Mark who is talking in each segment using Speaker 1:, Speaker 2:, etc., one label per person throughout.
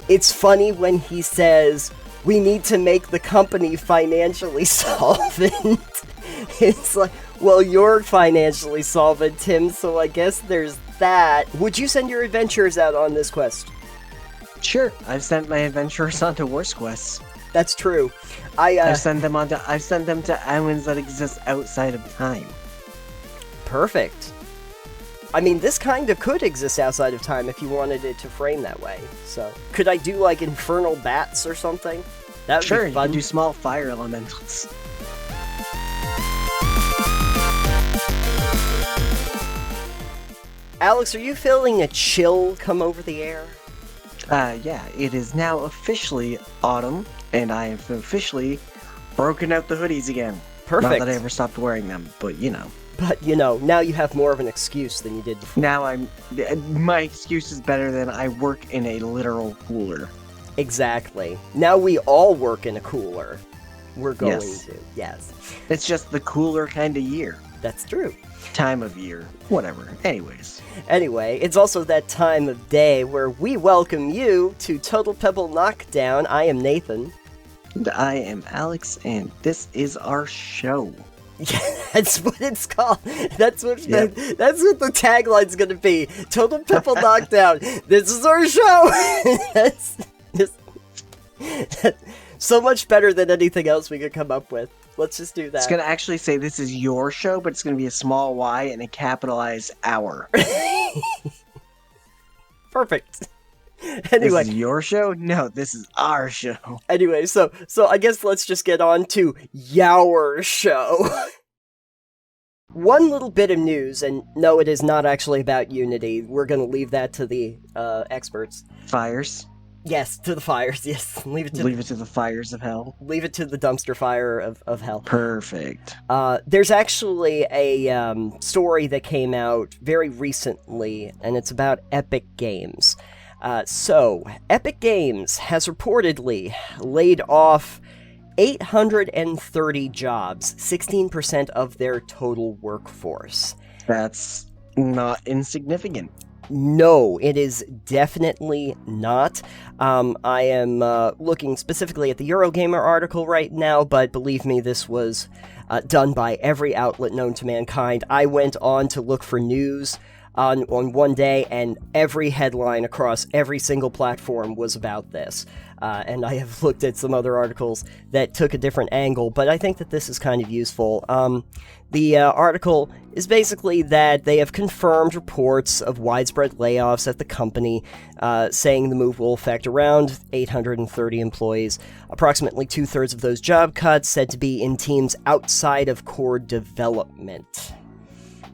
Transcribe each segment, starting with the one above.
Speaker 1: It's funny when he says, we need to make the company financially solvent. It's like, well, you're financially solvent, Tim, so I guess there's that. Would you send your adventurers out on this quest?
Speaker 2: Sure, I've sent my adventurers onto worse quests.
Speaker 1: That's true.
Speaker 2: I've sent them to islands that exist outside of time.
Speaker 1: Perfect. I mean, this kind of could exist outside of time if you wanted it to frame that way. So, could I do like infernal bats or something? That would be fun.
Speaker 2: You can do small fire elementals.
Speaker 1: Alex, are you feeling a chill come over the air?
Speaker 2: Yeah, it is now officially autumn, and I have officially broken out the hoodies again.
Speaker 1: Perfect.
Speaker 2: Not that I ever stopped wearing them, but you know.
Speaker 1: But, you know, now you have more of an excuse than you did before.
Speaker 2: Now my excuse is better than I work in a literal cooler.
Speaker 1: Exactly. Now we all work in a cooler. We're going to. Yes.
Speaker 2: It's just the cooler kind of year.
Speaker 1: That's true.
Speaker 2: Time of year. Whatever. Anyways.
Speaker 1: Anyway, it's also that time of day where we welcome you to Total Pebble Knockdown. I am Nathan.
Speaker 2: And I am Alex, and this is our show.
Speaker 1: Yeah, that's what it's called. That's what the tagline's gonna be. Total Pebble Knockdown. This is our show. that's so much better than anything else we could come up with. Let's just do that.
Speaker 2: It's gonna actually say this is your show, but it's gonna be a small Y and a capitalized hour.
Speaker 1: Perfect. Anyway,
Speaker 2: this is your show? No, this is our show.
Speaker 1: Anyway, so I guess let's just get on to your show. One little bit of news, and no, it is not actually about Unity. We're going to leave that to the experts.
Speaker 2: Fires?
Speaker 1: Yes, to the fires, yes. Leave it to
Speaker 2: the fires of hell.
Speaker 1: Leave it to the dumpster fire of hell.
Speaker 2: Perfect.
Speaker 1: There's actually a story that came out very recently, and it's about Epic Games. So, Epic Games has reportedly laid off 830 jobs, 16% of their total workforce.
Speaker 2: That's not insignificant.
Speaker 1: No, it is definitely not. I am looking specifically at the Eurogamer article right now, but believe me, this was done by every outlet known to mankind. I went on to look for news on one day, and every headline across every single platform was about this. And I have looked at some other articles that took a different angle, but I think that this is kind of useful. The article is basically that they have confirmed reports of widespread layoffs at the company, saying the move will affect around 830 employees. Approximately 2/3 of those job cuts said to be in teams outside of core development.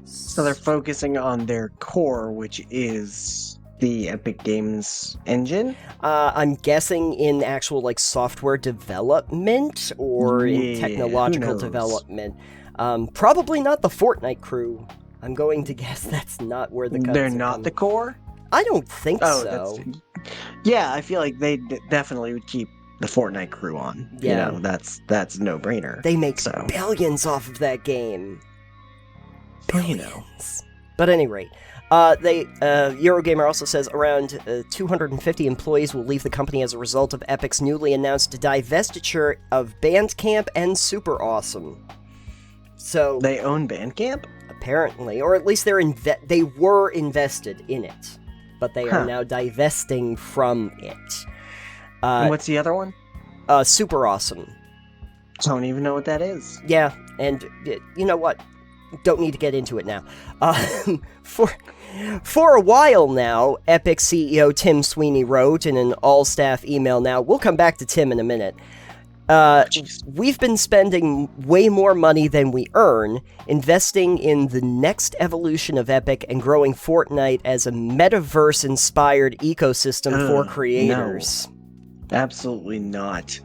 Speaker 2: So they're focusing on their core, which is the Epic Games engine?
Speaker 1: I'm guessing in actual, like, software development or in technological development. Probably not the Fortnite crew. I'm going to guess that's not where the cuts
Speaker 2: They're
Speaker 1: are
Speaker 2: not
Speaker 1: coming.
Speaker 2: the core?
Speaker 1: I don't think so.
Speaker 2: Yeah, I feel like they definitely would keep the Fortnite crew on.
Speaker 1: Yeah.
Speaker 2: You know, that's a no-brainer.
Speaker 1: They make billions off of that game. Billions.
Speaker 2: You know.
Speaker 1: But at any rate, Eurogamer also says around 250 employees will leave the company as a result of Epic's newly announced divestiture of Bandcamp and Super Awesome. So
Speaker 2: they own Bandcamp?
Speaker 1: Apparently, or at least they were invested in it, but they are now divesting from it.
Speaker 2: And what's the other one?
Speaker 1: Super Awesome.
Speaker 2: Don't even know what that is.
Speaker 1: Yeah, and you know what? Don't need to get into it now. For a while now, Epic CEO Tim Sweeney wrote in an all-staff email. Now, we'll come back to Tim in a minute. We've been spending way more money than we earn, investing in the next evolution of Epic and growing Fortnite as a metaverse-inspired ecosystem for creators.
Speaker 2: No. Absolutely not.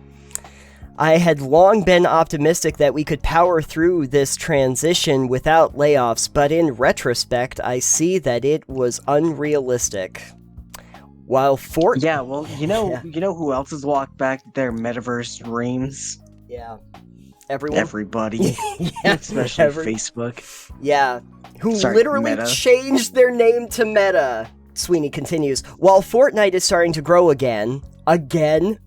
Speaker 1: I had long been optimistic that we could power through this transition without layoffs, but in retrospect, I see that it was unrealistic. While Fortnite...
Speaker 2: Yeah, well, you know who else has walked back their metaverse dreams?
Speaker 1: Yeah. Everyone?
Speaker 2: Everybody.
Speaker 1: Yeah,
Speaker 2: especially Facebook.
Speaker 1: Yeah. Who
Speaker 2: Sorry,
Speaker 1: literally
Speaker 2: Meta.
Speaker 1: changed their name to Meta Sweeney continues, while Fortnite is starting to grow again,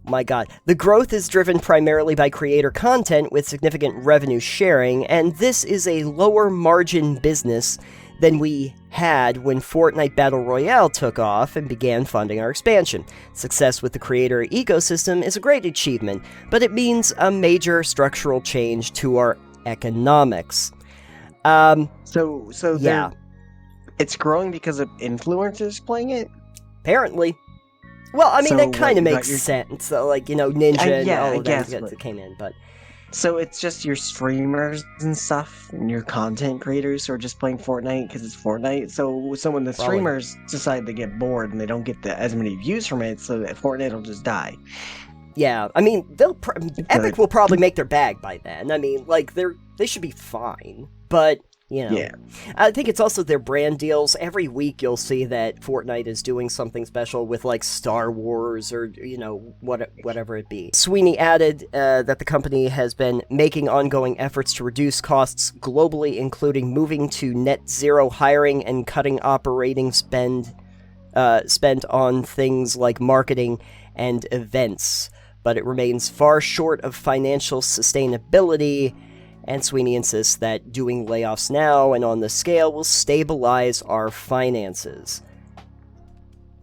Speaker 1: my god, the growth is driven primarily by creator content with significant revenue sharing, and this is a lower margin business than we had when Fortnite Battle Royale took off and began funding our expansion. Success with the creator ecosystem is a great achievement, but it means a major structural change to our economics.
Speaker 2: So
Speaker 1: yeah.
Speaker 2: It's growing because of influencers playing it?
Speaker 1: Apparently. Well, I mean,
Speaker 2: So
Speaker 1: that kind of
Speaker 2: what,
Speaker 1: makes sense. So, like, you know, Ninja and all of
Speaker 2: guess,
Speaker 1: that came in, but...
Speaker 2: So it's just your streamers and stuff, and your content creators who are just playing Fortnite because it's Fortnite. So when the
Speaker 1: Probably.
Speaker 2: streamers decide to get bored and they don't get as many views from it, so that Fortnite will just die.
Speaker 1: Yeah, I mean, Epic will probably make their bag by then. I mean, like, they should be fine, but... You know,
Speaker 2: Yeah.
Speaker 1: I think it's also their brand deals. Every week you'll see that Fortnite is doing something special with, like, Star Wars or, you know, whatever it be. Sweeney added that the company has been making ongoing efforts to reduce costs globally, including moving to net zero hiring and cutting operating spent on things like marketing and events. But it remains far short of financial sustainability, and Sweeney insists that doing layoffs now and on the scale will stabilize our finances.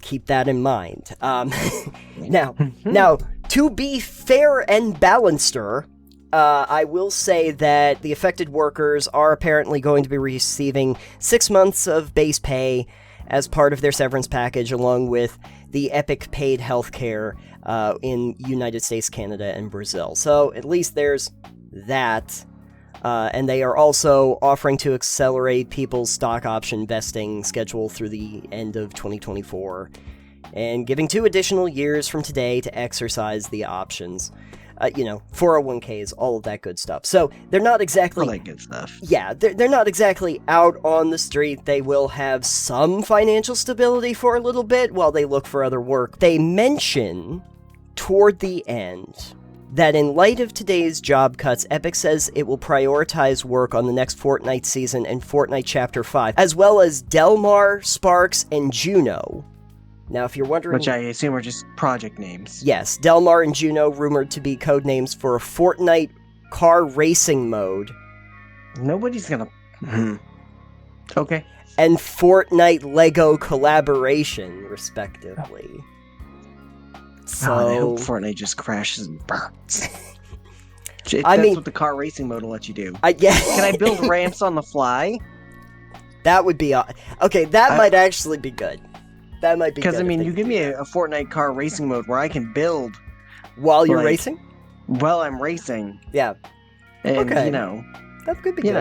Speaker 1: Keep that in mind. Now, to be fair and balancer, I will say that the affected workers are apparently going to be receiving 6 months of base pay as part of their severance package, along with the Epic paid healthcare in United States, Canada, and Brazil. So at least there's that. And they are also offering to accelerate people's stock option vesting schedule through the end of 2024, and giving 2 additional years from today to exercise the options. 401ks, all of that good stuff. So they're not exactly...
Speaker 2: All that good stuff.
Speaker 1: Yeah, they're not exactly out on the street. They will have some financial stability for a little bit while they look for other work. They mention, toward the end, that in light of today's job cuts, Epic says it will prioritize work on the next Fortnite season and Fortnite Chapter 5, as well as Delmar, Sparks, and Juno. Now, if you're wondering...
Speaker 2: Which I assume are just project names.
Speaker 1: Yes, Delmar and Juno rumored to be codenames for a Fortnite car racing mode.
Speaker 2: Nobody's gonna... Okay.
Speaker 1: And Fortnite Lego collaboration, respectively. So...
Speaker 2: I hope Fortnite just crashes and burns. That's what the car racing mode will let you do.
Speaker 1: Yeah.
Speaker 2: Can I build ramps on the fly?
Speaker 1: That would be... Okay, that might actually be good. That might be good.
Speaker 2: Because, I mean, you give me a Fortnite car racing mode where I can build...
Speaker 1: While you're racing?
Speaker 2: While I'm racing.
Speaker 1: Yeah.
Speaker 2: And,
Speaker 1: okay.
Speaker 2: you know...
Speaker 1: That could be good.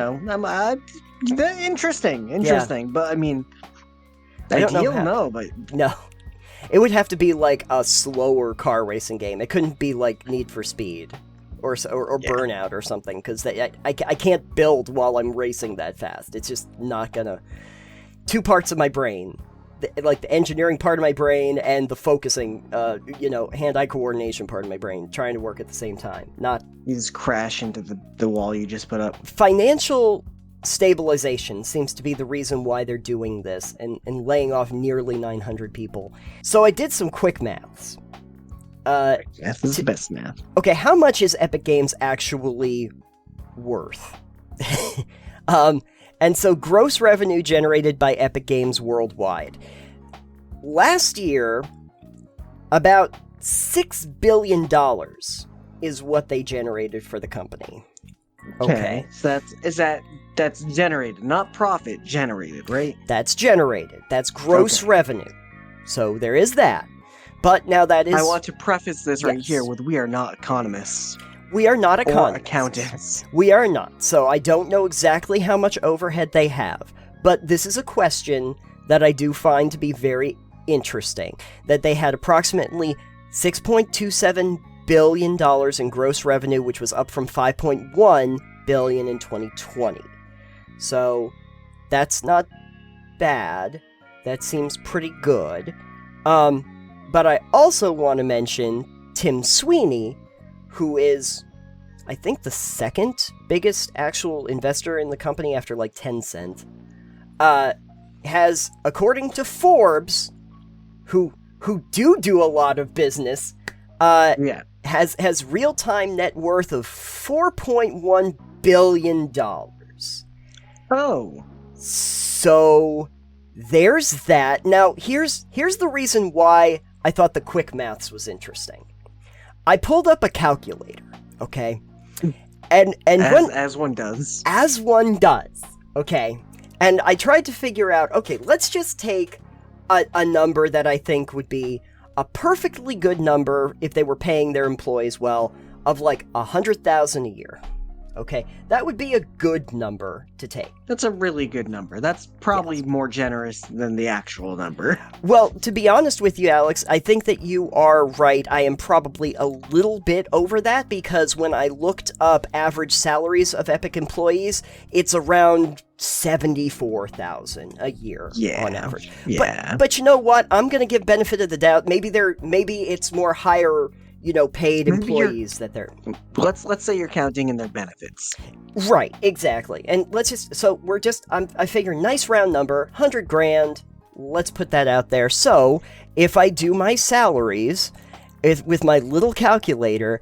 Speaker 2: Interesting.
Speaker 1: Yeah.
Speaker 2: But, I mean...
Speaker 1: I don't know
Speaker 2: no, but...
Speaker 1: No. It would have to be, like, a slower car racing game. It couldn't be, like, Need for Speed. Or Burnout or something. Because I can't build while I'm racing that fast. It's just not gonna... 2 parts of my brain... the engineering part of my brain and the focusing, hand-eye coordination part of my brain trying to work at the same time.
Speaker 2: You just crash into the wall you just put up.
Speaker 1: Financial stabilization seems to be the reason why they're doing this and laying off nearly 900 people. So I did some quick maths.
Speaker 2: Math is the best math.
Speaker 1: Okay, how much is Epic Games actually worth? And so gross revenue generated by Epic Games worldwide. Last year, about $6 billion is what they generated for the company. Okay.
Speaker 2: So that's generated, not profit, generated, right?
Speaker 1: That's generated. That's gross revenue. So there is that. But now that is...
Speaker 2: I want to preface this right here with we are not economists.
Speaker 1: We are not
Speaker 2: or accountants.
Speaker 1: We are not. So I don't know exactly how much overhead they have. But this is a question that I do find to be very interesting. That they had approximately $6.27 billion in gross revenue, which was up from $5.1 billion in 2020. So that's not bad. That seems pretty good. But I also want to mention Tim Sweeney, who is, I think, the second biggest actual investor in the company after, like, Tencent, has, according to Forbes, who do a lot of business,
Speaker 2: Yeah.
Speaker 1: has real-time net worth of $4.1 billion.
Speaker 2: Oh.
Speaker 1: So there's that. Now, here's the reason why I thought the quick maths was interesting. I pulled up a calculator, okay? And
Speaker 2: as one does.
Speaker 1: As one does, okay? And I tried to figure out, okay, let's just take a number that I think would be a perfectly good number if they were paying their employees well, of like $100,000 a year. Okay, that would be a good number to take.
Speaker 2: That's a really good number. That's probably more generous than the actual number.
Speaker 1: Well, to be honest with you, Alex, I think that you are right. I am probably a little bit over that, because when I looked up average salaries of Epic employees, it's around $74,000 a year on average.
Speaker 2: Yeah.
Speaker 1: But you know what? I'm going to give benefit of the doubt. Maybe it's more higher, paid employees that they're...
Speaker 2: Let's say you're counting in their benefits.
Speaker 1: Right, exactly. And I figure nice round number, $100,000. Let's put that out there. So, if I do my salaries with my little calculator,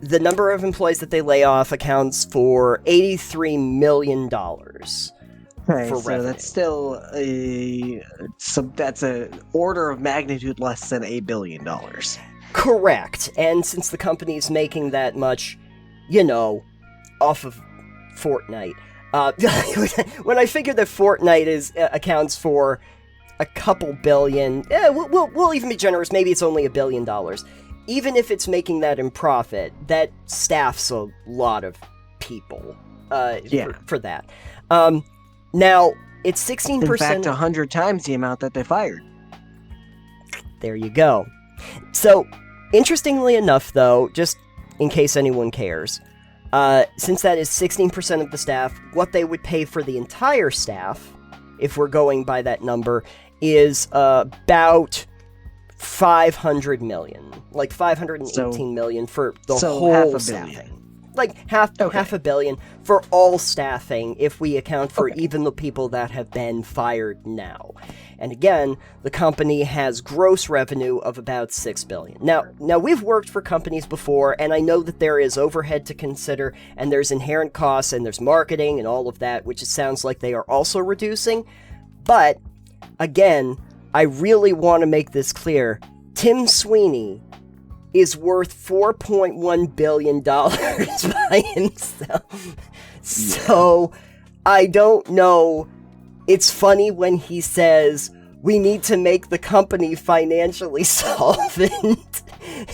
Speaker 1: the number of employees that they lay off accounts for $83 million.
Speaker 2: Okay, so revenue. That's still that's an order of magnitude less than $1 billion.
Speaker 1: Correct. And since the company's making that much, off of Fortnite, when I figure that Fortnite accounts for a couple billion, we'll even be generous, maybe it's only $1 billion. Even if it's making that in profit, that staffs a lot of people for that. Now, it's 16%.
Speaker 2: In fact, 100 times the amount that they fired.
Speaker 1: There you go. So, interestingly enough, though, just in case anyone cares, since that is 16% of the staff, what they would pay for the entire staff, if we're going by that number, is about $500 million. Like $518 million for the whole staffing. Like half $500 million for all staffing if we account for even the people that have been fired now. And again, the company has gross revenue of about $6 billion. Now we've worked for companies before, and I know that there is overhead to consider, and there's inherent costs, and there's marketing and all of that, which it sounds like they are also reducing. But again, I really want to make this clear. Tim Sweeney is worth $4.1 billion by himself. So, I don't know. It's funny when he says, we need to make the company financially solvent.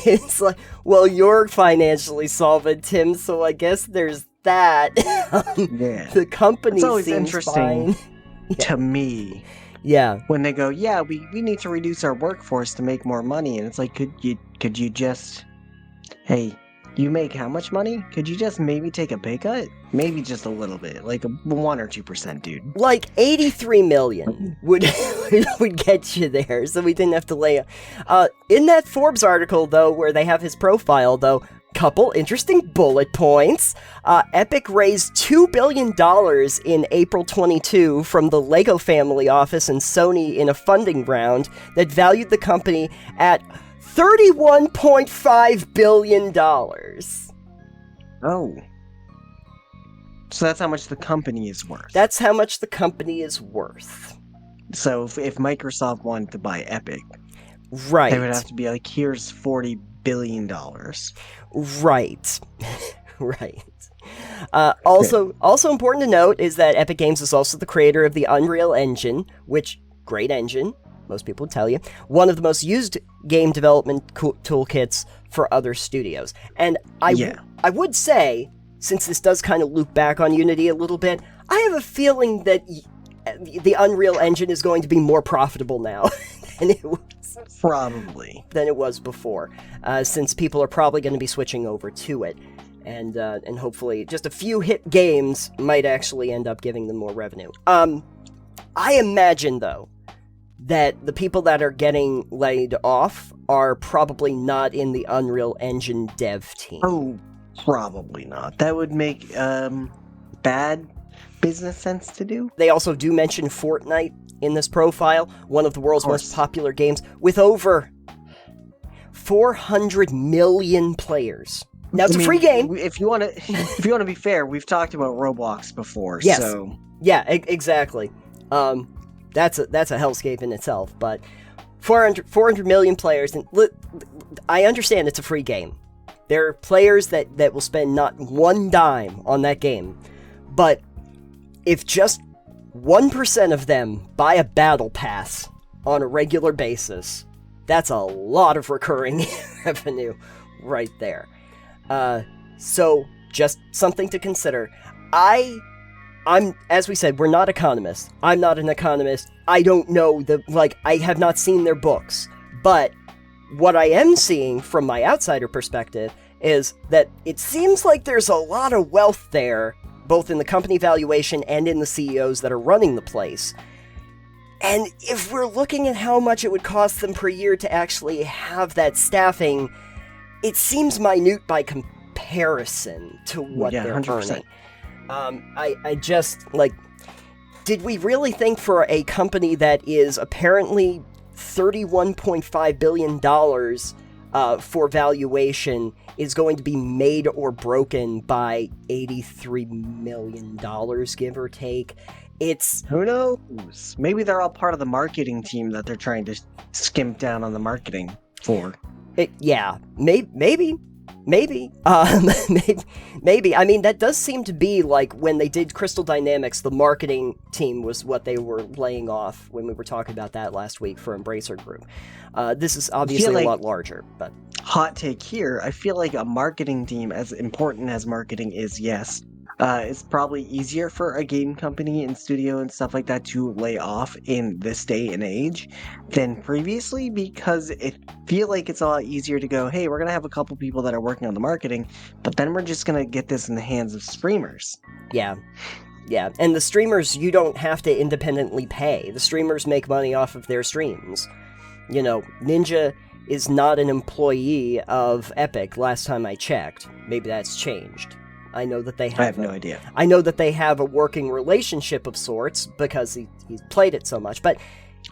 Speaker 1: It's like, well, you're financially solvent, Tim, so I guess there's that. The company
Speaker 2: it's always
Speaker 1: seems
Speaker 2: interesting
Speaker 1: fine.
Speaker 2: To me.
Speaker 1: Yeah.
Speaker 2: When they go, we need to reduce our workforce to make more money, and it's like, could you just, hey, you make how much money? Could you just maybe take a pay cut? Maybe just a little bit, like 1 or 2%, dude.
Speaker 1: Like $83 million would get you there, so we didn't have to lay. In that Forbes article, though, where they have his profile, though, couple interesting bullet points. Epic raised $2 billion in April 22 from the Lego family office and Sony in a funding round that valued the company at $31.5 billion.
Speaker 2: Oh. So that's how much the company is worth.
Speaker 1: That's how much the company is worth.
Speaker 2: So if Microsoft wanted to buy Epic,
Speaker 1: right,
Speaker 2: they would have to be like, here's $40 billion.
Speaker 1: Right. Right. Also important to note is that Epic Games is also the creator of the Unreal Engine, which, great engine, most people would tell you, one of the most used game development toolkits for other studios. And I would say, since this does kind of loop back on Unity a little bit, I have a feeling that the Unreal Engine is going to be more profitable now than it was.
Speaker 2: Probably.
Speaker 1: Than it was before, since people are probably going to be switching over to it. And hopefully just a few hit games might actually end up giving them more revenue. I imagine, though, that the people that are getting laid off are probably not in the Unreal Engine dev team.
Speaker 2: Oh, probably not. That would make bad business sense to do.
Speaker 1: They also do mention Fortnite in this profile, one of the world's most popular games, with over 400 million players. Now, it's a free game.
Speaker 2: If you want to be fair, we've talked about Roblox before.
Speaker 1: Yes.
Speaker 2: So
Speaker 1: Yeah, exactly. That's a hellscape in itself, but 400 million players, and I understand it's a free game. There are players that will spend not one dime on that game, but if just 1% of them buy a battle pass on a regular basis, that's a lot of recurring revenue right there. So just something to consider. I'm, as we said, we're not economists. I'm not an economist. I don't know I have not seen their books. But what I am seeing from my outsider perspective is that it seems like there's a lot of wealth there, both in the company valuation and in the CEOs that are running the place. And if we're looking at how much it would cost them per year to actually have that staffing, it seems minute by comparison to what they're 100%. Earning. I just, did we really think for a company that is apparently $31.5 billion for valuation is going to be made or broken by $83 million, give or take?
Speaker 2: Who knows? Maybe they're all part of the marketing team that they're trying to skimp down on the marketing for. Maybe. Maybe. I mean, that does seem to be like when they did Crystal Dynamics, the marketing team was what they were laying off when we were talking about that last week for Embracer Group. This is obviously a lot larger, but... Hot take here, I feel like a marketing team, as important as marketing is, yes, it's probably easier for a game company and studio and stuff like that to lay off in this day and age than previously, because it feel like it's a lot easier to go, hey, we're going to have a couple people that are working on the marketing, but then we're just going to get this in the hands of streamers.
Speaker 1: Yeah, and the streamers, you don't have to independently pay. The streamers make money off of their streams. You know, Ninja is not an employee of Epic last time I checked. Maybe that's changed. I know that they have...
Speaker 2: I have no idea.
Speaker 1: I know that they have a working relationship of sorts because he's played it so much, but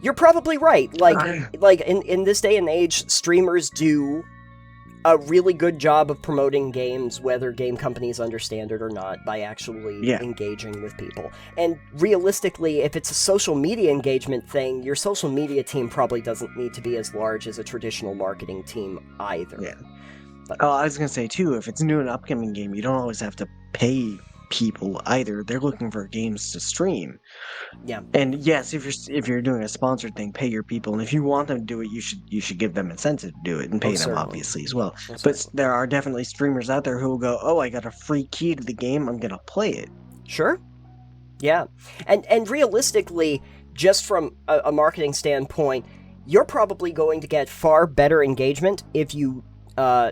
Speaker 1: you're probably right. Like in this day and age, streamers do a really good job of promoting games, whether game companies understand it or not, by actually engaging with people. And realistically, if it's a social media engagement thing, your social media team probably doesn't need to be as large as a traditional marketing team either.
Speaker 2: Yeah. I was going to say, too, if it's a new and upcoming game, you don't always have to pay people either. They're looking for games to stream.
Speaker 1: Yeah.
Speaker 2: And yes, if you're doing a sponsored thing, pay your people. And if you want them to do it, you should give them incentive to do it and pay them, obviously, as well. But there are definitely streamers out there who will go, oh, I got a free key to the game, I'm going to play it.
Speaker 1: Sure. Yeah. And realistically, just from a marketing standpoint, you're probably going to get far better engagement if you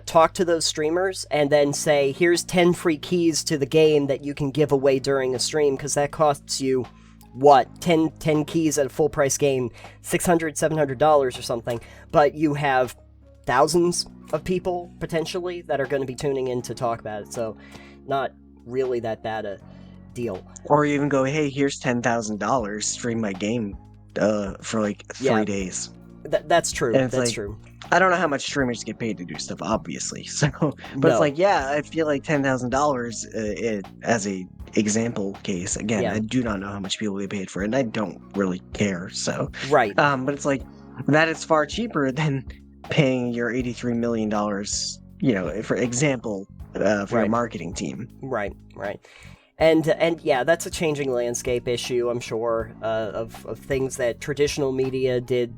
Speaker 1: talk to those streamers and then say, here's 10 free keys to the game that you can give away during a stream, because that costs you, 10 keys at a full price game, $600, $700 or something, but you have thousands of people, potentially, that are going to be tuning in to talk about it, so not really that bad a deal.
Speaker 2: Or even go, hey, here's $10,000, stream my game for like 3 days.
Speaker 1: That's true. That's true.
Speaker 2: I don't know how much streamers get paid to do stuff, obviously. So, but it's like, I feel like $10,000 as a example case. Again, I do not know how much people get paid for it, and I don't really care. So,
Speaker 1: right.
Speaker 2: But it's like that is far cheaper than paying your $83 million. For example, for a marketing team.
Speaker 1: Right. And yeah, that's a changing landscape issue, I'm sure, of things that traditional media did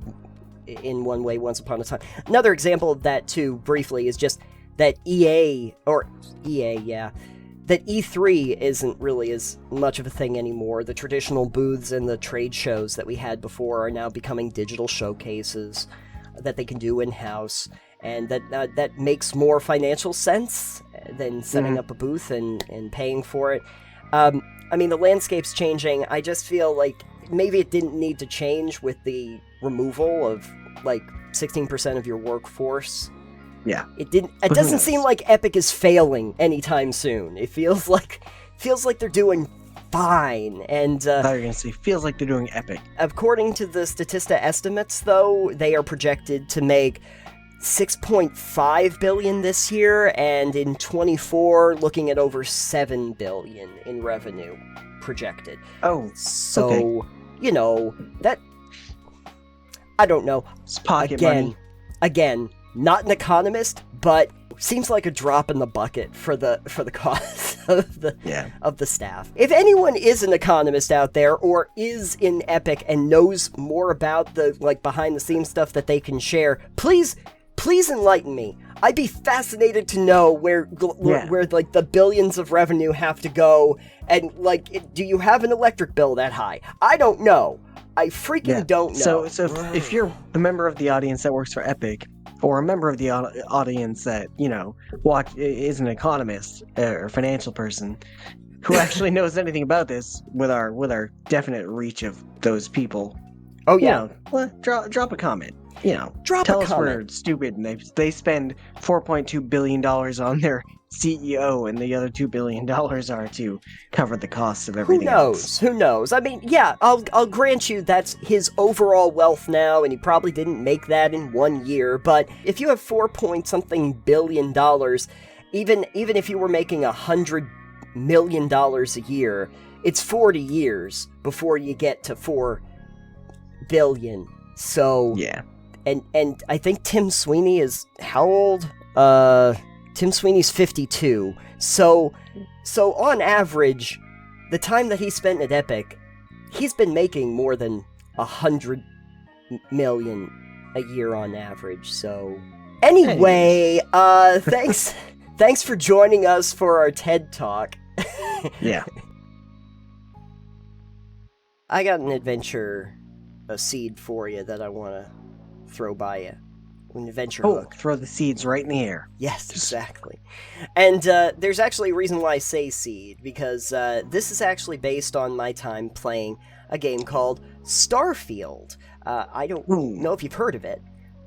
Speaker 1: in one way once upon a time. Another example of that, too, briefly, is just that that E3 isn't really as much of a thing anymore. The traditional booths and the trade shows that we had before are now becoming digital showcases that they can do in-house, and that makes more financial sense than setting up a booth and paying for it. I mean, the landscape's changing. I just feel like maybe it didn't need to change with the removal of, 16% of your workforce.
Speaker 2: Yeah.
Speaker 1: It didn't. It doesn't seem like Epic is failing anytime soon. It feels like they're doing fine. And
Speaker 2: I thought you were going to say, feels like they're doing Epic.
Speaker 1: according to the Statista estimates, though, they are projected to make $6.5 billion this year, and in 24, looking at over $7 billion in revenue projected.
Speaker 2: Oh,
Speaker 1: so
Speaker 2: okay.
Speaker 1: you know that. I don't know.
Speaker 2: It's pocket money.
Speaker 1: Again, not an economist, but seems like a drop in the bucket for the cost of the staff. If anyone is an economist out there or is in Epic and knows more about the behind the scenes stuff that they can share, please enlighten me. I'd be fascinated to know where the billions of revenue have to go, and do you have an electric bill that high? I don't know. I freaking don't know.
Speaker 2: So if you're the member of the audience that works for Epic, or a member of the audience that is an economist or financial person who actually knows anything about this, with our definite reach of those people, drop a comment. Tell us we're stupid and they spend $4.2 billion on their CEO and the other $2 billion are to cover the costs of everything else.
Speaker 1: Who knows? I mean, yeah, I'll grant you that's his overall wealth now, and he probably didn't make that in 1 year, but if you have $4-something billion, even if you were making $100 million a year, it's 40 years before you get to $4 billion. So
Speaker 2: yeah.
Speaker 1: And I think Tim Sweeney is how old? Tim Sweeney's 52. So on average, the time that he spent at Epic, he's been making more than $100 million a year on average. So anyway, thanks for joining us for our TED Talk.
Speaker 2: Yeah.
Speaker 1: I got an adventure, a seed for you that I want to throw by you. An adventure hook.
Speaker 2: Throw the seeds right in the air.
Speaker 1: Yes, exactly. And there's actually a reason why I say seed, because this is actually based on my time playing a game called Starfield. I don't know if you've heard of it,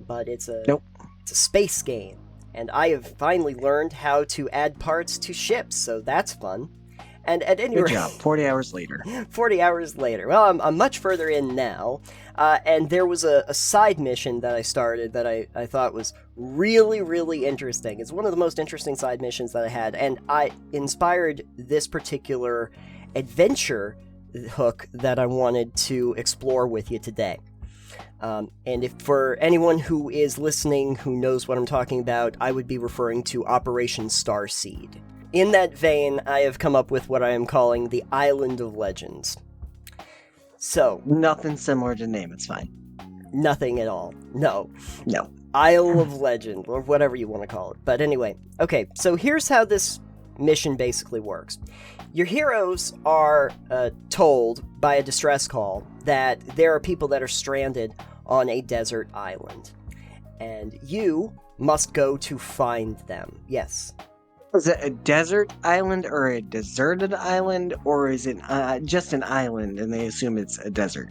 Speaker 1: but it's a space game. And I have finally learned how to add parts to ships, so that's fun. And at any rate,
Speaker 2: good job. 40 hours later.
Speaker 1: 40 hours later. Well, I'm much further in now. And there was a side mission that I started that I thought was really, really interesting. It's one of the most interesting side missions that I had. And I inspired this particular adventure hook that I wanted to explore with you today. And if for anyone who is listening who knows what I'm talking about, I would be referring to Operation Starseed. In that vein, I have come up with what I am calling the Island of Legends. So...
Speaker 2: nothing similar to name, it's fine.
Speaker 1: Nothing at all. No.
Speaker 2: Isle
Speaker 1: of Legend, or whatever you want to call it. But anyway, okay, so here's how this mission basically works. Your heroes are told by a distress call that there are people that are stranded on a desert island. And you must go to find them. Yes.
Speaker 2: Is it a desert island or a deserted island, or is it just an island and they assume it's a desert?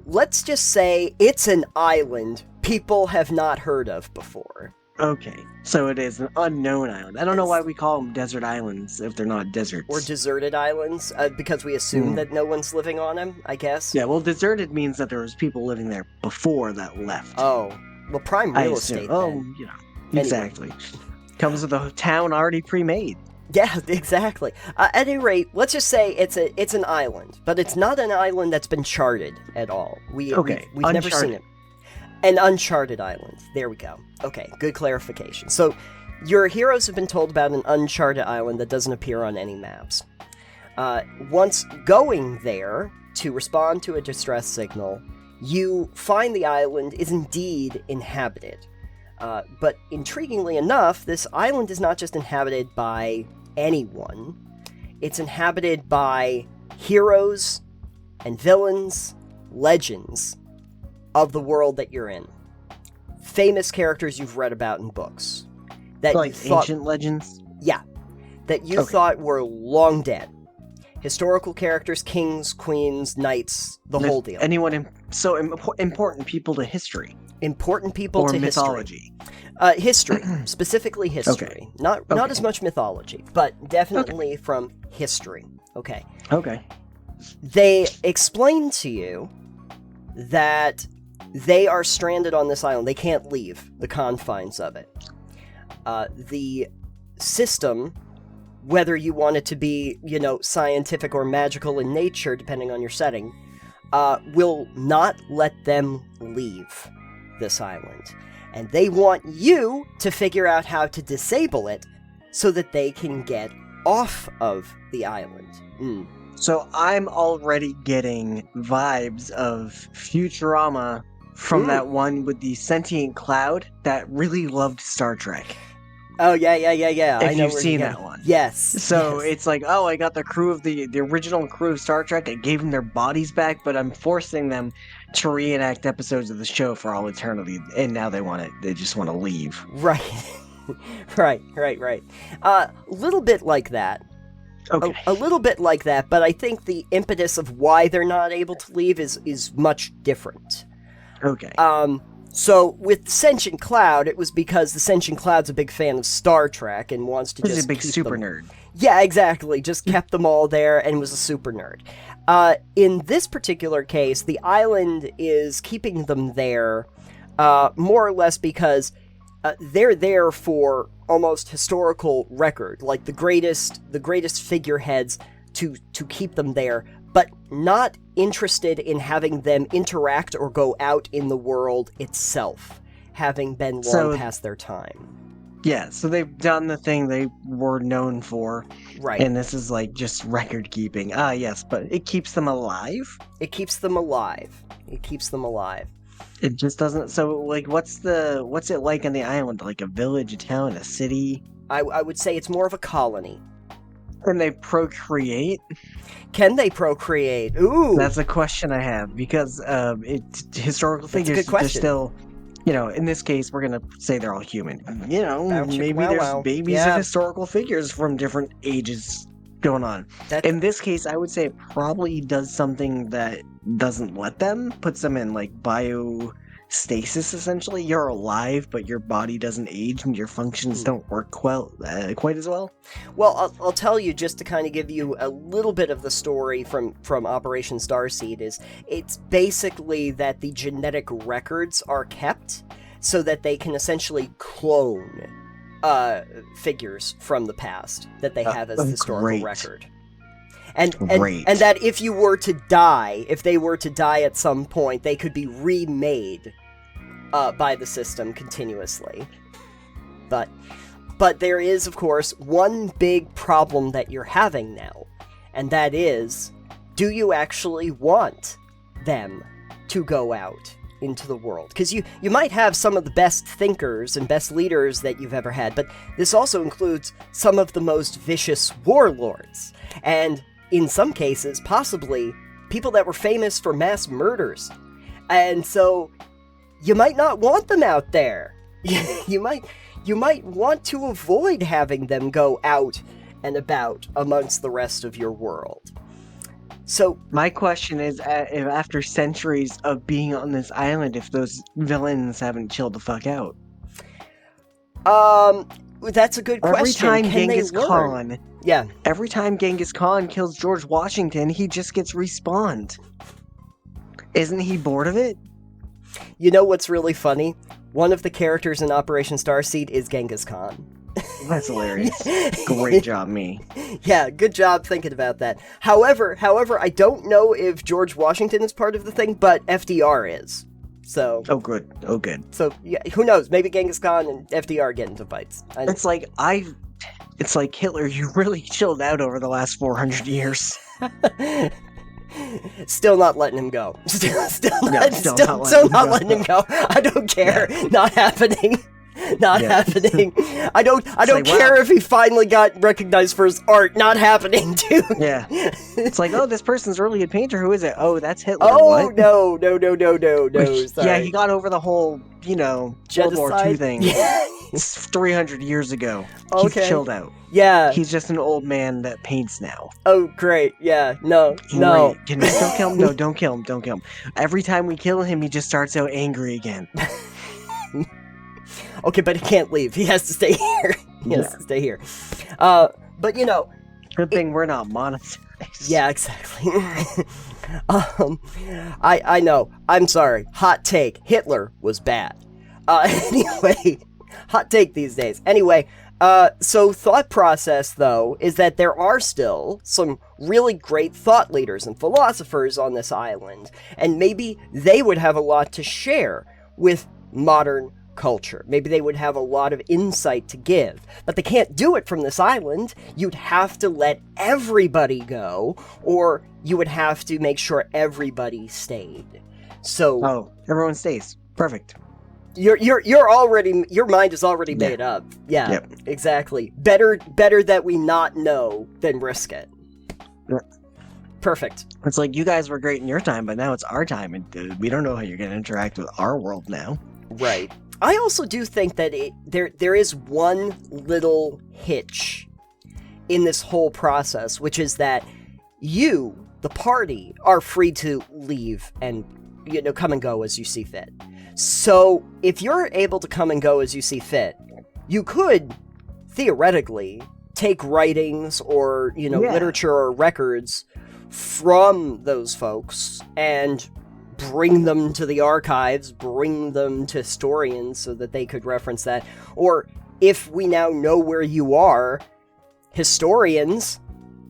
Speaker 1: Let's just say it's an island people have not heard of before.
Speaker 2: Okay, so it is an unknown island. I don't know why we call them desert islands if they're not deserts.
Speaker 1: Or deserted islands, because we assume that no one's living on them, I guess.
Speaker 2: Yeah, well, deserted means that there was people living there before that left.
Speaker 1: Oh, well, prime real estate then.
Speaker 2: Exactly. Comes with a town already pre-made.
Speaker 1: Yeah, exactly. At any rate, let's just say it's an island, but it's not an island that's been charted at all. We've never seen it. An uncharted island. There we go. Okay, good clarification. So, your heroes have been told about an uncharted island that doesn't appear on any maps. Once going there to respond to a distress signal, you find the island is indeed inhabited. But intriguingly enough, this island is not just inhabited by anyone. It's inhabited by heroes and villains, legends of the world that you're in. Famous characters you've read about in books. That
Speaker 2: ancient legends?
Speaker 1: Yeah. That you thought were long dead. Historical characters, kings, queens, knights, the whole deal.
Speaker 2: Anyone important people to history.
Speaker 1: important people
Speaker 2: or
Speaker 1: to
Speaker 2: mythology?
Speaker 1: History, specifically history.
Speaker 2: Okay.
Speaker 1: Not as much mythology, but definitely from history. Okay.
Speaker 2: Okay.
Speaker 1: They explain to you that they are stranded on this island. They can't leave the confines of it. The system, whether you want it to be, scientific or magical in nature, depending on your setting, will not let them leave this island. And they want you to figure out how to disable it so that they can get off of the island.
Speaker 2: So I'm already getting vibes of Futurama from that one with the sentient cloud that really loved Star Trek.
Speaker 1: Oh, yeah. I know
Speaker 2: you've seen that one.
Speaker 1: Yes.
Speaker 2: So it's like, oh, I got the crew of the original crew of Star Trek. I gave them their bodies back, but I'm forcing them to reenact episodes of the show for all eternity. And now they just want to leave.
Speaker 1: Right. right. A little bit like that.
Speaker 2: Okay.
Speaker 1: A little bit like that, but I think the impetus of why they're not able to leave is much different.
Speaker 2: Okay.
Speaker 1: So with Sentient Cloud, it was because the Sentient Cloud's a big fan of Star Trek and wants to
Speaker 2: He's
Speaker 1: just
Speaker 2: a big
Speaker 1: keep
Speaker 2: super
Speaker 1: them.
Speaker 2: nerd.
Speaker 1: Yeah, exactly. Just kept them all there and was a super nerd. In this particular case, the island is keeping them there more or less because they're there for almost historical record, like the greatest figureheads to keep them there, but not interested in having them interact or go out in the world itself, having been long past their time.
Speaker 2: Yeah, so they've done the thing they were known for.
Speaker 1: Right.
Speaker 2: And this is like just record keeping. Yes, but it keeps them alive?
Speaker 1: It keeps them alive.
Speaker 2: It just doesn't. So, like, what's it like on the island? Like a village, a town, a city?
Speaker 1: I would say it's more of a colony.
Speaker 2: Can they procreate?
Speaker 1: Can they procreate? Ooh,
Speaker 2: That's a question I have because historical
Speaker 1: That's a
Speaker 2: figures
Speaker 1: good question.
Speaker 2: are still, in this case, we're gonna say they're all human. Maybe there's
Speaker 1: wow.
Speaker 2: babies
Speaker 1: Yeah.
Speaker 2: of historical figures from different ages going on. In this case, I would say it probably does something that doesn't let them, puts them in like biostasis. Essentially, you're alive, but your body doesn't age and your functions don't work quite as well.
Speaker 1: Well, I'll tell you, just to kind of give you a little bit of the story from Operation Starseed, it's basically that the genetic records are kept so that they can essentially clone figures from the past that they have as historical record. And that if you were to die, if they were to die at some point, they could be remade by the system continuously. But there is, of course, one big problem that you're having now, and that is, do you actually want them to go out into the world? Because you might have some of the best thinkers and best leaders that you've ever had, but this also includes some of the most vicious warlords, and in some cases, possibly, people that were famous for mass murders. And so, you might not want them out there. You might want to avoid having them go out and about amongst the rest of your world. So
Speaker 2: my question is, if after centuries of being on this island, if those villains haven't chilled the fuck out?
Speaker 1: That's a good question.
Speaker 2: Every time
Speaker 1: Can
Speaker 2: Genghis
Speaker 1: they learn?
Speaker 2: Khan,
Speaker 1: Yeah.
Speaker 2: every time Genghis Khan kills George Washington, he just gets respawned. Isn't he bored of it?
Speaker 1: You know what's really funny? One of the characters in Operation Starseed is Genghis Khan.
Speaker 2: That's hilarious. Great job, me.
Speaker 1: Yeah, good job thinking about that. However, I don't know if George Washington is part of the thing, but FDR is. So.
Speaker 2: Oh, good. Oh, good.
Speaker 1: So, yeah, who knows? Maybe Genghis Khan and FDR get into fights.
Speaker 2: It's like Hitler. You really chilled out over the last 400 years.
Speaker 1: Still not letting him go. Still not letting him go. I don't care. Yeah. Not happening. Not happening. I don't care if he finally got recognized for his art. Not happening, dude.
Speaker 2: Yeah. It's like, oh, this person's really a painter. Who is it? Oh, that's Hitler.
Speaker 1: Oh,
Speaker 2: what?
Speaker 1: No. Sorry.
Speaker 2: Yeah, he got over the whole, World War II thing.
Speaker 1: Yeah.
Speaker 2: 300 years ago.
Speaker 1: Okay.
Speaker 2: He's chilled out.
Speaker 1: Yeah.
Speaker 2: He's just an old man that paints now.
Speaker 1: Oh, great. Yeah. No.
Speaker 2: Can we still kill him? No, don't kill him. Every time we kill him, he just starts out angry again.
Speaker 1: Okay, but he can't leave. He has to stay here. He has to stay here. But you know,
Speaker 2: good thing we're not monetized.
Speaker 1: yeah, exactly. I know. I'm sorry. Hot take. Hitler was bad. Anyway, hot take these days. Anyway, so thought process, though, is that there are still some really great thought leaders and philosophers on this island, and maybe they would have a lot to share with modern culture. Maybe they would have a lot of insight to give, but they can't do it from this island. You'd have to let everybody go, or you would have to make sure everybody stayed. So,
Speaker 2: everyone stays. Perfect.
Speaker 1: Your mind is already made up. Yeah,
Speaker 2: yep.
Speaker 1: Exactly. Better that we not know than risk it.
Speaker 2: Yeah.
Speaker 1: Perfect.
Speaker 2: It's like, you guys were great in your time, but now it's our time, and we don't know how you're going to interact with our world now.
Speaker 1: Right. I also do think that there is one little hitch in this whole process, which is that you, the party, are free to leave and, you know, come and go as you see fit. So if you're able to come and go as you see fit, you could theoretically take writings or, you know, literature or records from those folks and bring them to the archives, bring them to historians so that they could reference that. Or if we now know where you are, historians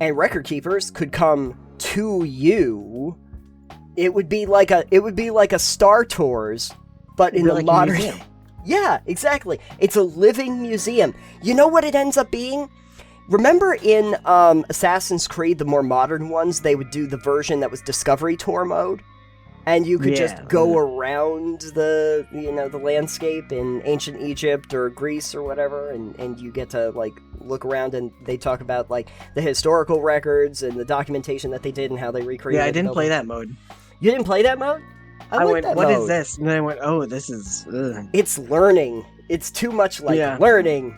Speaker 1: and record keepers could come to you. It would be like a Star Tours, but in the like modern. Yeah, exactly. It's a living museum. You know what it ends up being? Remember in Assassin's Creed, the more modern ones, they would do the version that was Discovery Tour mode? And you could just go around the landscape in ancient Egypt or Greece or whatever, and you get to, like, look around, and they talk about, like, the historical records and the documentation that they did and how they recreated.
Speaker 2: Yeah, I didn't play that mode.
Speaker 1: You didn't play that mode?
Speaker 2: I went, what is this? And then I went, oh, this is... Ugh.
Speaker 1: It's learning. It's too much like learning.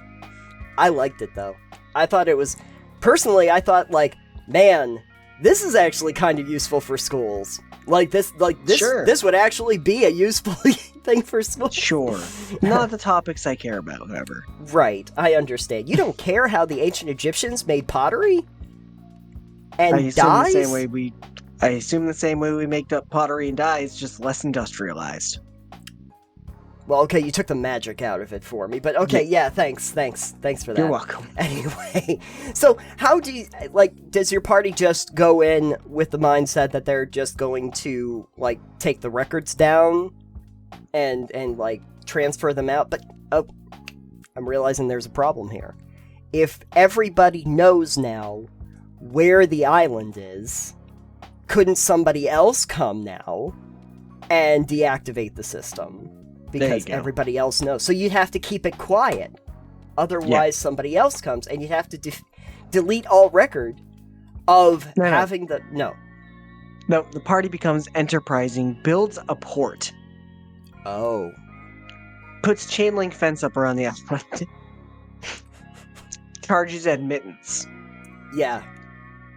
Speaker 1: I liked it, though. I thought it was... Personally, I thought, like, man, this is actually kind of useful for schools. This would actually be a useful thing for school. Sure.
Speaker 2: Not the topics I care about, however.
Speaker 1: Right, I understand. You don't care how the ancient Egyptians made pottery? And dyes?
Speaker 2: I assume the same way we make up pottery and dyes, just less industrialized.
Speaker 1: Well, okay, you took the magic out of it for me, but okay, yeah, thanks for that.
Speaker 2: You're welcome.
Speaker 1: Anyway, so how do you, like, does your party just go in with the mindset that they're just going to, like, take the records down and like, transfer them out? But, oh, I'm realizing there's a problem here. If everybody knows now where the island is, couldn't somebody else come now and deactivate the system? Because everybody else knows. So you'd have to keep it quiet. Otherwise, somebody else comes, and you'd have to delete all record of having the... No,
Speaker 2: the party becomes enterprising, builds a port.
Speaker 1: Oh.
Speaker 2: Puts chain link fence up around the island. Charges admittance.
Speaker 1: Yeah.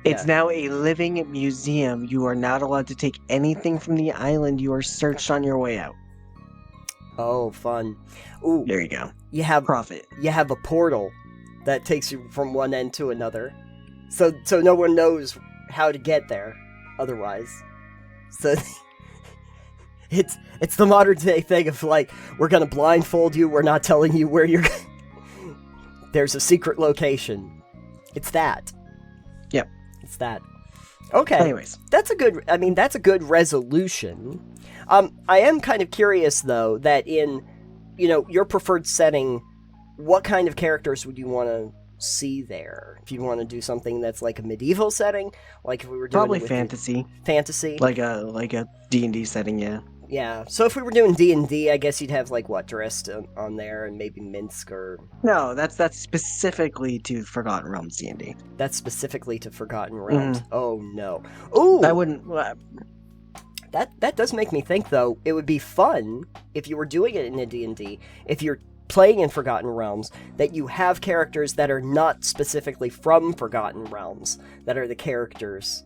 Speaker 2: It's now a living museum. You are not allowed to take anything from the island. You are searched on your way out.
Speaker 1: Oh, fun. Ooh.
Speaker 2: There you go.
Speaker 1: You have
Speaker 2: profit.
Speaker 1: You have a portal that takes you from one end to another. So no one knows how to get there otherwise. So it's the modern day thing of, like, we're going to blindfold you, we're not telling you where you're There's a secret location. It's that.
Speaker 2: Yep.
Speaker 1: It's that. Okay.
Speaker 2: Anyways,
Speaker 1: that's a good resolution. I am kind of curious, though, that in, your preferred setting, what kind of characters would you want to see there? If you want to do something that's like a medieval setting, like if we were doing
Speaker 2: probably fantasy.
Speaker 1: Fantasy,
Speaker 2: like a D&D setting, yeah.
Speaker 1: Yeah. So if we were doing D&D, I guess you'd have, like, what, Dresd on there, and maybe Minsk or...
Speaker 2: No, that's specifically to Forgotten Realms D&D.
Speaker 1: That's specifically to Forgotten Realms. Oh no. Ooh.
Speaker 2: I wouldn't.
Speaker 1: That does make me think, though, it would be fun if you were doing it in a D&D, if you're playing in Forgotten Realms, that you have characters that are not specifically from Forgotten Realms, that are the characters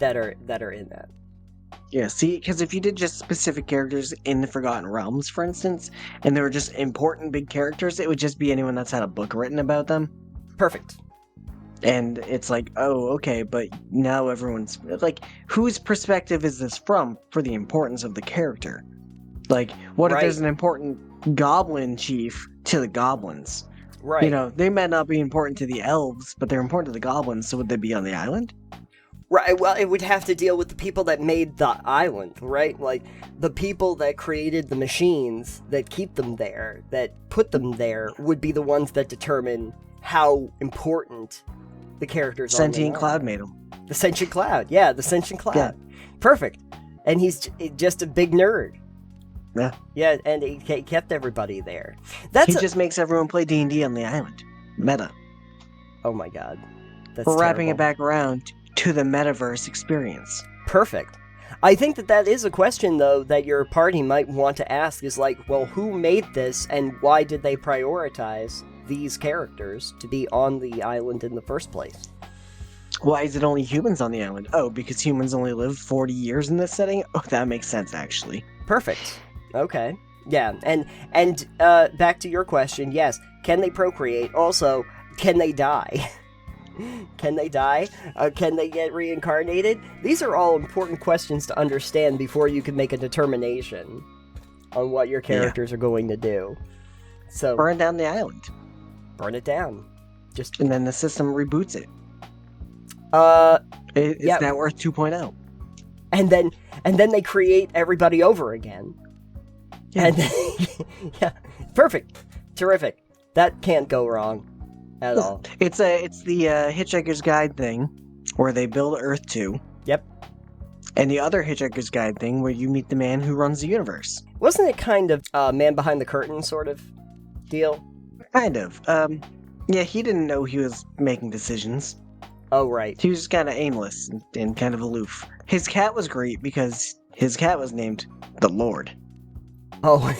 Speaker 1: that are in that.
Speaker 2: Yeah, see, because if you did just specific characters in the Forgotten Realms, for instance, and they were just important big characters, it would just be anyone that's had a book written about them.
Speaker 1: Perfect.
Speaker 2: And it's like, oh, okay, but now everyone's like, whose perspective is this from for the importance of the character? Like, what if there's an important goblin chief to the goblins?
Speaker 1: Right.
Speaker 2: You know, they might not be important to the elves, but they're important to the goblins, so would they be on the island?
Speaker 1: Right, well, it would have to deal with the people that made the island, right? Like, the people that created the machines that keep them there, that put them there, would be the ones that determine how important the characters are.
Speaker 2: Sentient Cloud made them.
Speaker 1: The Sentient Cloud, yeah, the Sentient Cloud. Yeah. Perfect. And he's just a big nerd.
Speaker 2: Yeah.
Speaker 1: Yeah, and he kept everybody there.
Speaker 2: He just makes everyone play D&D on the island. Meta.
Speaker 1: Oh my god.
Speaker 2: We're wrapping it back around to the metaverse experience.
Speaker 1: Perfect. I think that is a question, though, that your party might want to ask, is like, well, who made this, and why did they prioritize these characters to be on the island in the first place?
Speaker 2: Why is it only humans on the island? Oh, because humans only live 40 years in this setting? Oh, that makes sense, actually.
Speaker 1: Perfect. Okay. Yeah, and back to your question, yes, can they procreate? Also, can they die? Can they die? Can they get reincarnated? These are all important questions to understand before you can make a determination on what your characters are going to do. So
Speaker 2: burn down the island.
Speaker 1: Burn it down.
Speaker 2: And then the system reboots it. It's now Earth 2.0.
Speaker 1: And then they create everybody over again. Yeah. And yeah, perfect, terrific. That can't go wrong. At all.
Speaker 2: It's the Hitchhiker's Guide thing, where they build Earth 2.
Speaker 1: Yep. And
Speaker 2: the other Hitchhiker's Guide thing, where you meet the man who runs the universe.
Speaker 1: Wasn't it kind of man behind the curtain sort of deal?
Speaker 2: Kind of. Yeah, he didn't know he was making decisions.
Speaker 1: Oh, right.
Speaker 2: He was just kind of aimless and kind of aloof. His cat was great because his cat was named the Lord.
Speaker 1: Oh.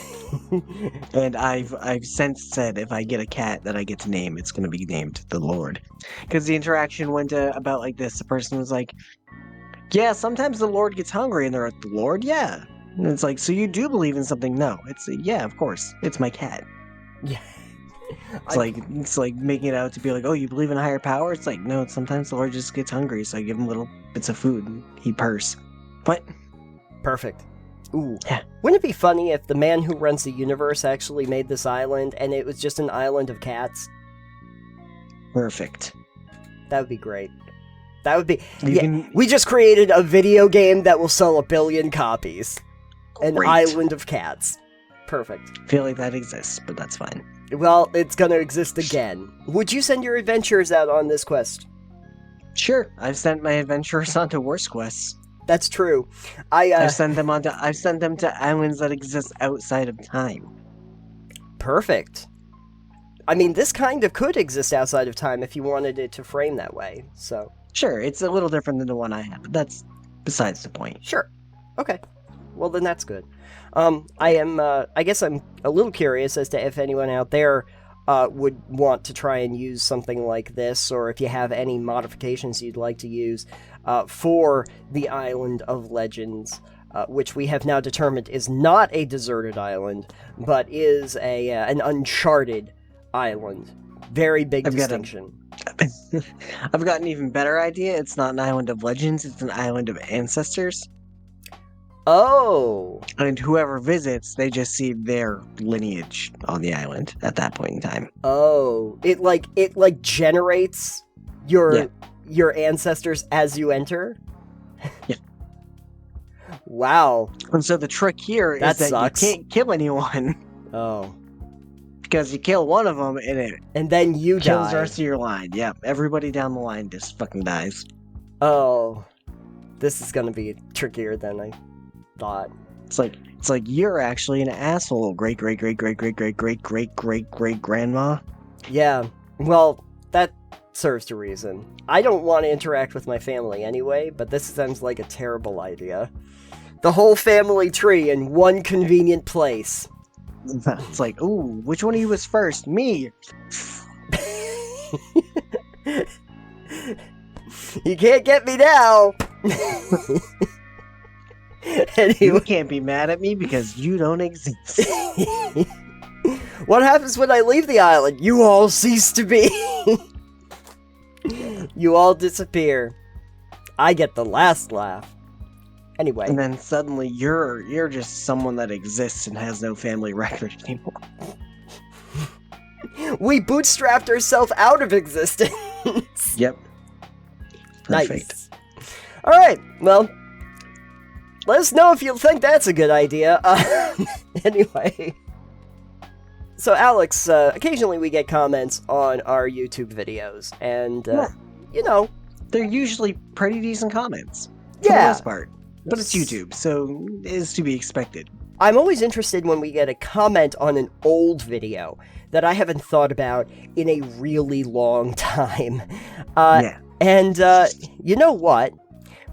Speaker 2: And I've since said if I get a cat that I get to name, it's going to be named the Lord. Because the interaction went about like this. The person was like, yeah, sometimes the Lord gets hungry. And they're like, the Lord? Yeah. And it's like, so you do believe in something? No. It's yeah, of course. It's my cat.
Speaker 1: Yeah.
Speaker 2: It's like making it out to be like, oh, you believe in a higher power? It's like, no, sometimes the Lord just gets hungry. So I give him little bits of food and he purrs. What?
Speaker 1: Perfect. Ooh.
Speaker 2: Yeah.
Speaker 1: Wouldn't it be funny if the man who runs the universe actually made this island and it was just an island of cats?
Speaker 2: Perfect.
Speaker 1: That would be great. That would be... We just created a video game that will sell 1 billion copies. Great. An island of cats. Perfect.
Speaker 2: I feel like that exists, but that's fine.
Speaker 1: Well, it's gonna exist again. Would you send your adventurers out on this quest?
Speaker 2: Sure. I've sent my adventurers onto worse quests.
Speaker 1: That's true.
Speaker 2: I've sent them to islands that exist outside of time.
Speaker 1: Perfect. I mean, this kind of could exist outside of time if you wanted it to frame that way, so...
Speaker 2: Sure, it's a little different than the one I have, but that's besides the point.
Speaker 1: Sure. Okay. Well, then that's good. I guess I'm a little curious as to if anyone out there would want to try and use something like this, or if you have any modifications you'd like to use for the Island of Legends, which we have now determined is not a deserted island, but is an uncharted island. Very big distinction.
Speaker 2: I've got an even better idea. It's not an Island of Legends, it's an Island of Ancestors.
Speaker 1: Oh!
Speaker 2: And whoever visits, they just see their lineage on the island at that point in time.
Speaker 1: Oh. It generates your ancestors as you enter?
Speaker 2: Yeah.
Speaker 1: Wow.
Speaker 2: And so the trick here is that
Speaker 1: sucks.
Speaker 2: You can't kill anyone.
Speaker 1: Oh.
Speaker 2: Because you kill one of them
Speaker 1: and then you
Speaker 2: kills
Speaker 1: die.
Speaker 2: the rest of your line. Yeah, everybody down the line just fucking dies.
Speaker 1: Oh. This is gonna be trickier than I thought.
Speaker 2: It's like you're actually an asshole, great grandma.
Speaker 1: Yeah. Well, that serves to reason. I don't want to interact with my family anyway, but this sounds like a terrible idea. The whole family tree in one convenient place.
Speaker 2: It's like, ooh, which one of you was first? Me.
Speaker 1: You can't get me now.
Speaker 2: You
Speaker 1: Anyway,
Speaker 2: can't be mad at me because you don't exist.
Speaker 1: what happens when I leave the island? You all cease to be. You all disappear. I get the last laugh. Anyway.
Speaker 2: And then suddenly you're just someone that exists and has no family record anymore.
Speaker 1: We bootstrapped ourselves out of existence.
Speaker 2: Yep. Perfect.
Speaker 1: Nice. Alright, well, let us know if you think that's a good idea. Anyway. So, Alex, occasionally we get comments on our YouTube videos, and, you know.
Speaker 2: They're usually pretty decent comments. For the most part. But it's YouTube, so it is to be expected.
Speaker 1: I'm always interested when we get a comment on an old video that I haven't thought about in a really long time.
Speaker 2: Yeah.
Speaker 1: And, you know what?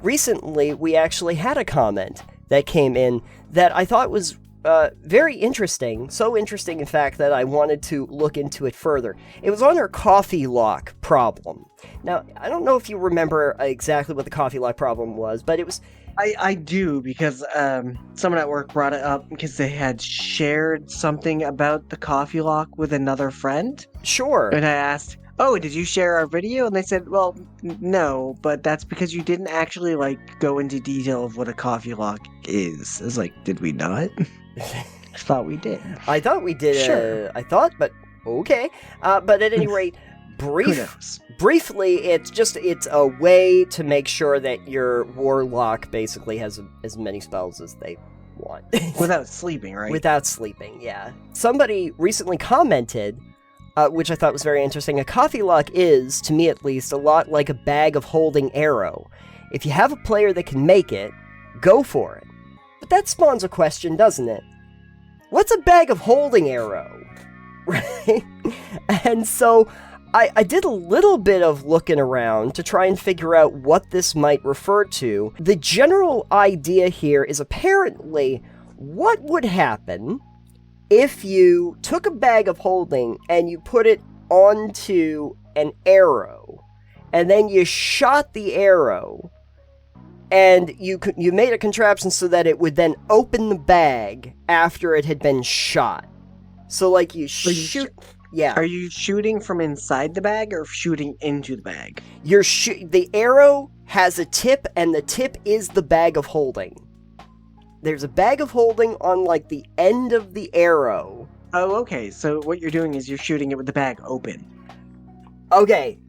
Speaker 1: Recently, we actually had a comment that came in that I thought was very interesting. So interesting, in fact, that I wanted to look into it further. It was on our coffee lock problem. Now, I don't know if you remember exactly what the coffee lock problem was, but it was...
Speaker 2: I do, because someone at work brought it up because they had shared something about the coffee lock with another friend.
Speaker 1: Sure.
Speaker 2: And I asked, oh, did you share our video? And they said, well, no, but that's because you didn't actually, go into detail of what a coffee lock is. I was like, did we not? I thought we did.
Speaker 1: I thought we did.
Speaker 2: Sure.
Speaker 1: I thought, but okay. But at any rate,
Speaker 2: Who knows?
Speaker 1: briefly, it's a way to make sure that your warlock basically has as many spells as they want.
Speaker 2: Without sleeping, right?
Speaker 1: Without sleeping, yeah. Somebody recently commented, which I thought was very interesting, a coffee lock is, to me at least, a lot like a bag of holding arrow. If you have a player that can make it, go for it. But that spawns a question, doesn't it? What's a bag of holding arrow? Right? And so I did a little bit of looking around to try and figure out what this might refer to. The general idea here is apparently what would happen if you took a bag of holding and you put it onto an arrow, and then you shot the arrow, and you made a contraption so that it would then open the bag after it had been shot. So, you shoot... Yeah.
Speaker 2: Are you shooting from inside the bag or shooting into the bag?
Speaker 1: The arrow has a tip, and the tip is the bag of holding. There's a bag of holding on, the end of the arrow.
Speaker 2: Oh, okay. So what you're doing is you're shooting it with the bag open.
Speaker 1: Okay.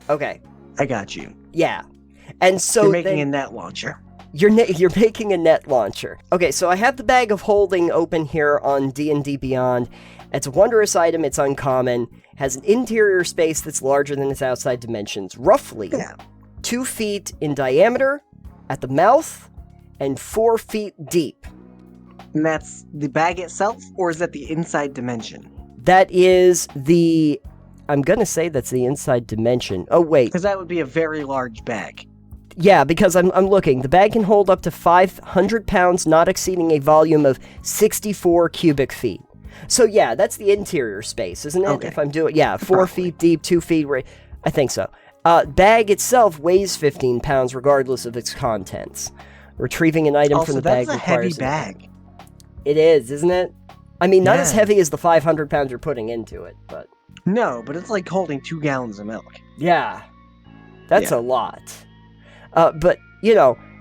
Speaker 2: I got you.
Speaker 1: Yeah. And so
Speaker 2: you're making a net launcher.
Speaker 1: You're making a net launcher. Okay, so I have the bag of holding open here on D&D Beyond. It's a wondrous item, it's uncommon, has an interior space that's larger than its outside dimensions, roughly 2 feet in diameter at the mouth and 4 feet deep.
Speaker 2: And that's the bag itself, or is that the inside dimension?
Speaker 1: That is I'm gonna say that's the inside dimension. Oh, wait.
Speaker 2: Because that would be a very large bag.
Speaker 1: Yeah, because I'm looking. The bag can hold up to 500 pounds, not exceeding a volume of 64 cubic feet. So yeah, that's the interior space, isn't it?
Speaker 2: Okay.
Speaker 1: If I'm doing, 4 feet deep, 2 feet, I think so. Bag itself weighs 15 pounds regardless of its contents. Retrieving an item from the bag
Speaker 2: that's a
Speaker 1: requires...
Speaker 2: heavy bag.
Speaker 1: It is, isn't it? I mean, not as
Speaker 2: Yeah.
Speaker 1: heavy as the 500 pounds you're putting into it, but...
Speaker 2: No, but it's like holding 2 gallons of milk.
Speaker 1: Yeah. That's a lot. But,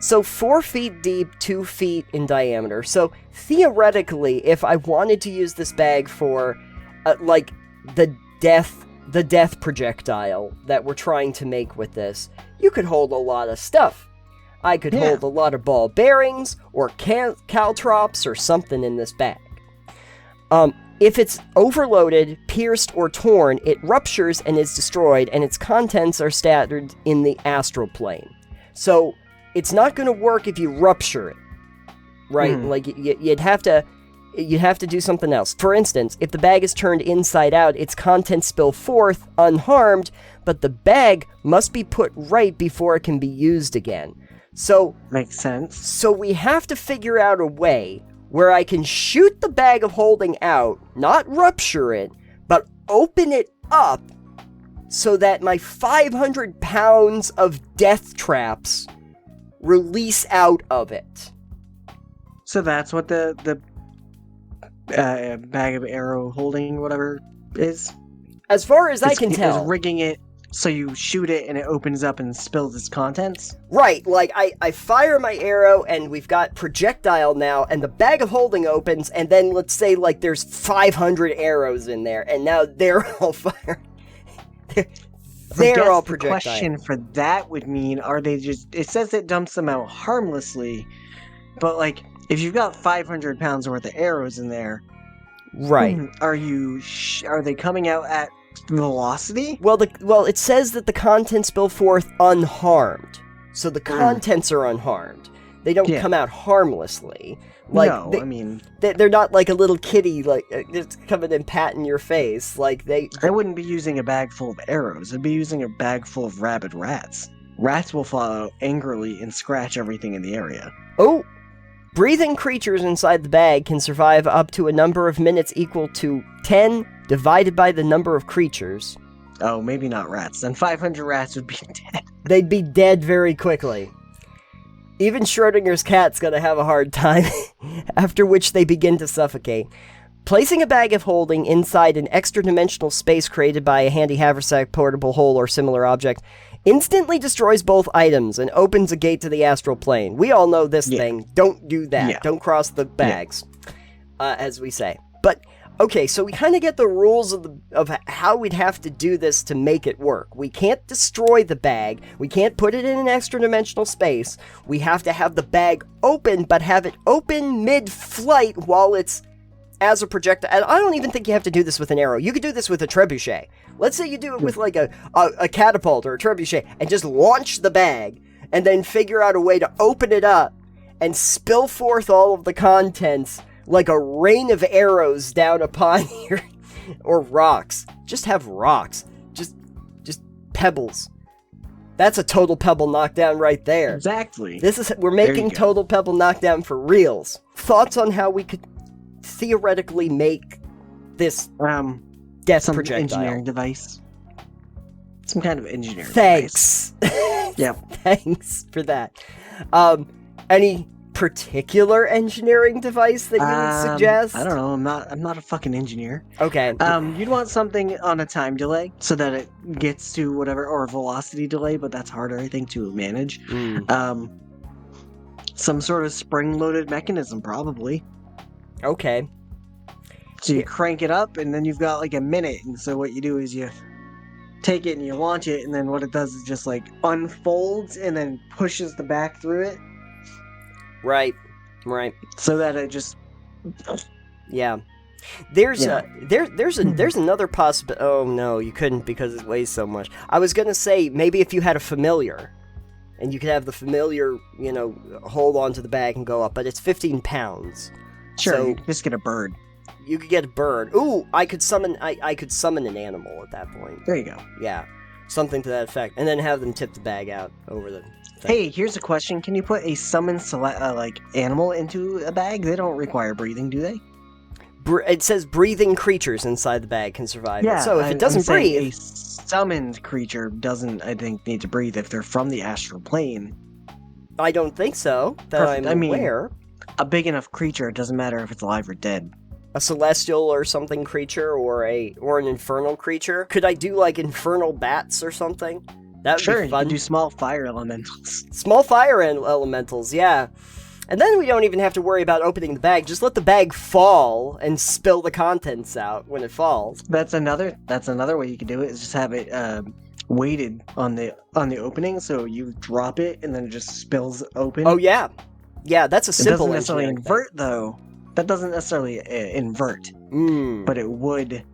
Speaker 1: so 4 feet deep, 2 feet in diameter. So, theoretically, if I wanted to use this bag for, the death projectile that we're trying to make with this, you could hold a lot of stuff. I could hold a lot of ball bearings, or caltrops, or something in this bag. If it's overloaded, pierced, or torn, it ruptures and is destroyed, and its contents are scattered in the astral plane. So, it's not going to work if you rupture it, right? You'd have to do something else. For instance, if the bag is turned inside out, its contents spill forth unharmed, but the bag must be put right before it can be used again. So,
Speaker 2: makes sense.
Speaker 1: So we have to figure out a way where I can shoot the bag of holding out, not rupture it, but open it up so that my 500 pounds of death traps release out of it.
Speaker 2: So that's what the bag of arrow holding whatever is.
Speaker 1: As far as I can
Speaker 2: Is
Speaker 1: tell.
Speaker 2: rigging it so you shoot it and it opens up and spills its contents.
Speaker 1: Right, like I fire my arrow and we've got projectile now and the bag of holding opens and then let's say like there's 500 arrows in there and now they're all fired. They're all projectile.
Speaker 2: The question for that would mean, are they just... It says it dumps them out harmlessly, but like, if you've got 500 pounds worth of arrows in there...
Speaker 1: Right.
Speaker 2: Are they coming out at velocity?
Speaker 1: Well, it says that the contents spill forth unharmed. So the contents are unharmed. They don't come out harmlessly. Like,
Speaker 2: no, I mean...
Speaker 1: They're not like a little kitty, like, it's coming and patting your face. Like,
Speaker 2: I wouldn't be using a bag full of arrows. I'd be using a bag full of rabid rats. Rats will follow angrily and scratch everything in the area.
Speaker 1: Oh! Breathing creatures inside the bag can survive up to a number of minutes equal to 10 divided by the number of creatures.
Speaker 2: Oh, maybe not rats. Then 500 rats would be dead.
Speaker 1: They'd be dead very quickly. Even Schrodinger's cat's gonna have a hard time, after which they begin to suffocate. Placing a bag of holding inside an extra-dimensional space created by a handy haversack, portable hole, or similar object instantly destroys both items and opens a gate to the astral plane. We all know this thing. Don't do that.
Speaker 2: Yeah.
Speaker 1: Don't cross the bags, as we say. But, okay, so we kind of get the rules of how we'd have to do this to make it work. We can't destroy the bag. We can't put it in an extra-dimensional space. We have to have the bag open, but have it open mid-flight while it's as a projectile. And I don't even think you have to do this with an arrow. You could do this with a trebuchet. Let's say you do it with like a catapult or a trebuchet and just launch the bag and then figure out a way to open it up and spill forth all of the contents like a rain of arrows down upon you. Or rocks. Just have rocks. Just pebbles. That's a Total Pebble Knockdown right there.
Speaker 2: Exactly.
Speaker 1: We're making Total Pebble Knockdown for reals. Thoughts on how we could theoretically make this death
Speaker 2: some
Speaker 1: projectile?
Speaker 2: Engineering device. Some kind of engineering
Speaker 1: Thanks.
Speaker 2: device. Yep.
Speaker 1: Thanks for that. Any particular engineering device that you would suggest?
Speaker 2: I don't know. I'm not a fucking engineer.
Speaker 1: Okay.
Speaker 2: You'd want something on a time delay so that it gets to whatever, or a velocity delay, but that's harder, I think, to manage. Some sort of spring-loaded mechanism, probably.
Speaker 1: Okay.
Speaker 2: So you crank it up, and then you've got like a minute, and so what you do is you take it and you launch it, and then what it does is just like unfolds and then pushes the back through it.
Speaker 1: Right.
Speaker 2: So that it just...
Speaker 1: Yeah. There's another possibility. Oh no, you couldn't because it weighs so much. I was gonna say maybe if you had a familiar, and you could have the familiar, hold onto the bag and go up, but it's 15 pounds.
Speaker 2: Sure,
Speaker 1: So
Speaker 2: you can just get a bird.
Speaker 1: you could get a bird. Ooh, I could summon an animal at that point.
Speaker 2: There you go.
Speaker 1: Yeah, something to that effect, and then have them tip the bag out over the thing.
Speaker 2: Hey, here's a question. Can you put a summoned animal into a bag? They don't require breathing, do they?
Speaker 1: It says breathing creatures inside the bag can survive.
Speaker 2: Yeah,
Speaker 1: So if it doesn't breathe,
Speaker 2: a summoned creature doesn't, I think, need to breathe if they're from the astral plane.
Speaker 1: I don't think so. That I'm aware.
Speaker 2: A big enough creature, it doesn't matter if it's alive or dead.
Speaker 1: A celestial or something creature, or an infernal creature. Could I do like infernal bats or something? That would be fun.
Speaker 2: You can do small fire elementals.
Speaker 1: Small fire elementals, yeah. And then we don't even have to worry about opening the bag. Just let the bag fall and spill the contents out when it falls.
Speaker 2: That's another way you can do it. Is just have it weighted on the opening, so you drop it and then it just spills open.
Speaker 1: Oh yeah, that's a simple.
Speaker 2: It doesn't necessarily invert though. That doesn't necessarily invert, but it would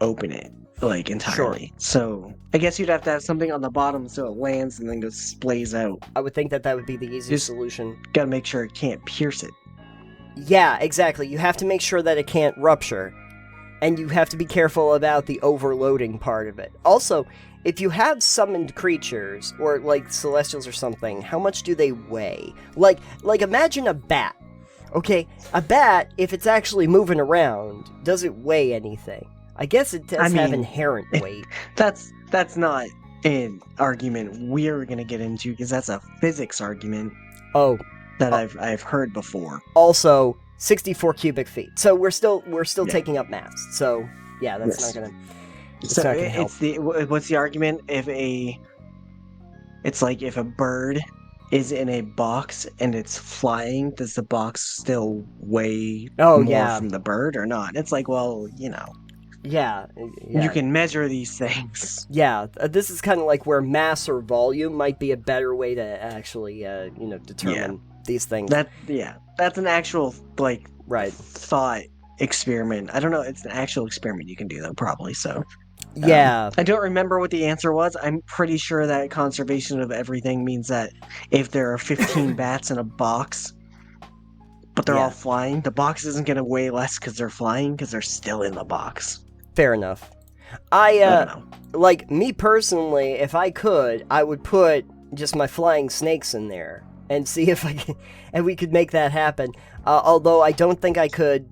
Speaker 2: open it like entirely.
Speaker 1: Sure.
Speaker 2: So I guess you'd have to have something on the bottom so it lands and then goes splays out.
Speaker 1: I would think that would be the easiest solution.
Speaker 2: Gotta make sure it can't pierce it.
Speaker 1: Yeah, exactly. You have to make sure that it can't rupture. And you have to be careful about the overloading part of it. Also, if you have summoned creatures, or like celestials or something, how much do they weigh? Like imagine a bat. Okay, a bat, if it's actually moving around, does it weigh anything? I guess it does have inherent weight.
Speaker 2: That's not an argument we're gonna get into, because that's a physics argument.
Speaker 1: Oh,
Speaker 2: that I've heard before.
Speaker 1: Also, 64 cubic feet. So we're still
Speaker 2: Yeah.
Speaker 1: taking up mass. So yeah, that's
Speaker 2: Yes.
Speaker 1: not gonna.
Speaker 2: So
Speaker 1: not gonna help.
Speaker 2: what's the argument? It's like if a bird is in a box and it's flying, does the box still weigh
Speaker 1: Oh,
Speaker 2: more
Speaker 1: yeah.
Speaker 2: from the bird or not? It's like, well,
Speaker 1: Yeah.
Speaker 2: you can measure these things.
Speaker 1: Yeah, this is kind of like where mass or volume might be a better way to actually, determine these things.
Speaker 2: That's an actual
Speaker 1: Right.
Speaker 2: thought experiment. I don't know. It's an actual experiment you can do though, probably. So
Speaker 1: Yeah.
Speaker 2: I don't remember what the answer was. I'm pretty sure that conservation of everything means that if there are 15 bats in a box, but they're all flying, the box isn't going to weigh less because they're flying because they're still in the box.
Speaker 1: Fair enough.
Speaker 2: I don't know.
Speaker 1: Like, me personally, if I could, I would put just my flying snakes in there and see if I can, and we could make that happen. Although I don't think I could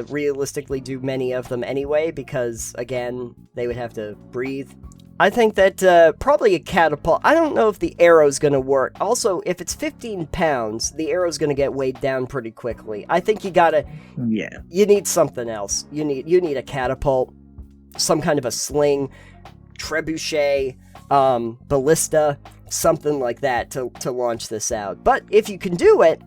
Speaker 1: realistically do many of them anyway, because, again, they would have to breathe. I think that probably a catapult. I don't know if the arrow's going to work. Also, if it's 15 pounds, the arrow's going to get weighed down pretty quickly. I think you gotta...
Speaker 2: Yeah.
Speaker 1: You need something else. You need a catapult, some kind of a sling, trebuchet, ballista, something like that to launch this out. But if you can do it,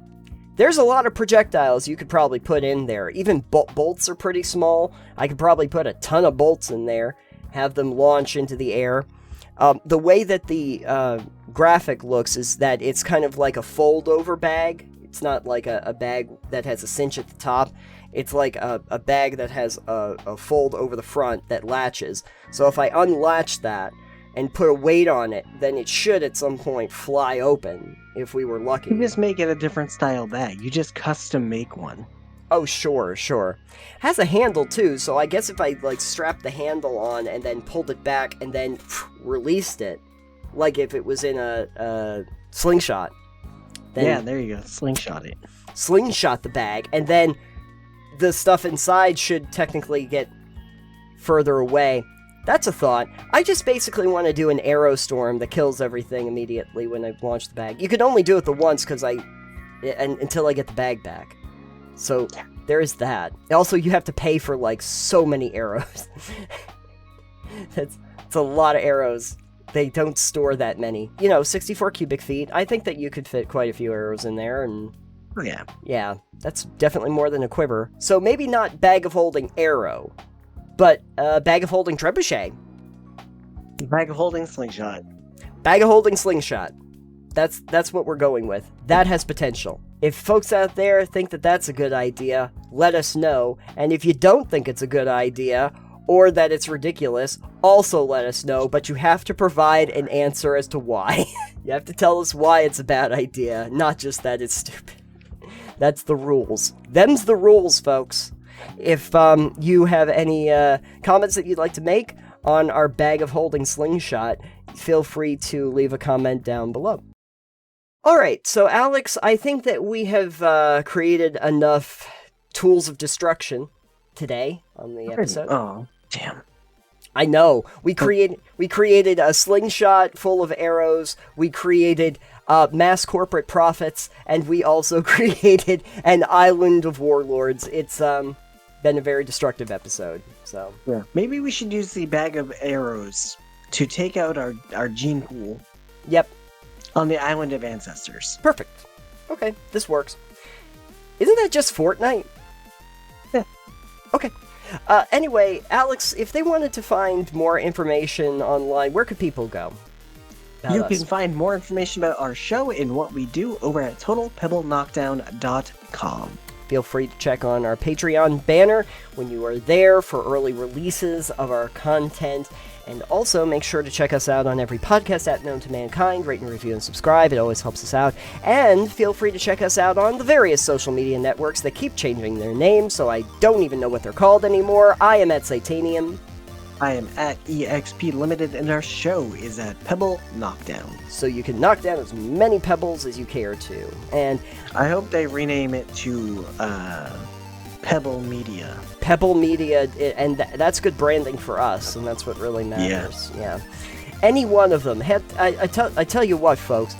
Speaker 1: there's a lot of projectiles you could probably put in there. Even bolts are pretty small. I could probably put a ton of bolts in there, have them launch into the air. The way that the graphic looks is that it's kind of like a fold-over bag. It's not like a bag that has a cinch at the top. It's like a bag that has a fold over the front that latches. So if I unlatch that and put a weight on it, then it should at some point fly open, if we were lucky.
Speaker 2: You just make it a different style bag. You just custom make one.
Speaker 1: Oh, sure. Has a handle, too, so I guess if I, strapped the handle on and then pulled it back and then released it, like if it was in a slingshot. Then
Speaker 2: yeah, there you go. Slingshot it.
Speaker 1: Slingshot the bag, and then the stuff inside should technically get further away. That's a thought. I just basically want to do an arrow storm that kills everything immediately when I launch the bag. You can only do it the once until I get the bag back. So there is that. Also, you have to pay for so many arrows. It's a lot of arrows. They don't store that many. 64 cubic feet. I think that you could fit quite a few arrows in there, and yeah, that's definitely more than a quiver. So maybe not bag of holding arrow, but bag of holding trebuchet.
Speaker 2: Bag of holding slingshot.
Speaker 1: Bag of holding slingshot. That's what we're going with. That has potential. If folks out there think that that's a good idea, let us know. And if you don't think it's a good idea, or that it's ridiculous, also let us know, but you have to provide an answer as to why. You have to tell us why it's a bad idea, not just that it's stupid. That's the rules. Them's the rules, folks. If you have any comments that you'd like to make on our bag of holding slingshot, feel free to leave a comment down below. Alright, so Alex, I think that we have created enough tools of destruction today on the episode.
Speaker 2: Oh, damn.
Speaker 1: I know. We created a slingshot full of arrows. We created mass corporate profits, and we also created an island of warlords. It's been a very destructive episode. So
Speaker 2: yeah, maybe we should use the bag of arrows to take out our gene pool.
Speaker 1: Yep.
Speaker 2: On the island of ancestors.
Speaker 1: Perfect. Okay, this works. Isn't that just Fortnite?
Speaker 2: Yeah.
Speaker 1: Okay. Anyway, Alex, if they wanted to find more information online, where could people go?
Speaker 2: You can find more information about our show and what we do over at totalpebbleknockdown.com.
Speaker 1: Feel free to check on our Patreon banner when you are there for early releases of our content. And also, make sure to check us out on every podcast app known to mankind. Rate and review and subscribe. It always helps us out. And feel free to check us out on the various social media networks that keep changing their names, so I don't even know what they're called anymore. I am at Satanium.
Speaker 2: I am at EXP Limited, and our show is at Pebble Knockdown.
Speaker 1: So you can knock down as many pebbles as you care to. And
Speaker 2: I hope they rename it to Pebble Media.
Speaker 1: Pebble Media, and that's good branding for us, and that's what really matters. Yeah. Any one of them. I tell you what, folks.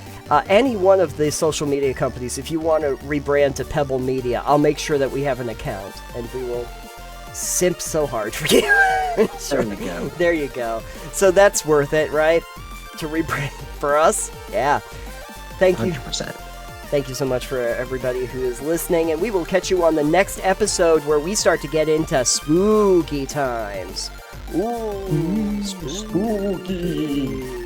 Speaker 1: any one of the social media companies, if you want to rebrand to Pebble Media, I'll make sure that we have an account, and we will simp so hard for you.
Speaker 2: There you go.
Speaker 1: There you go. So that's worth it, right? To rebrand for us? Yeah. Thank you.
Speaker 2: 100%.
Speaker 1: Thank you so much for everybody who is listening, and we will catch you on the next episode where we start to get into spooky times. Ooh, spooky.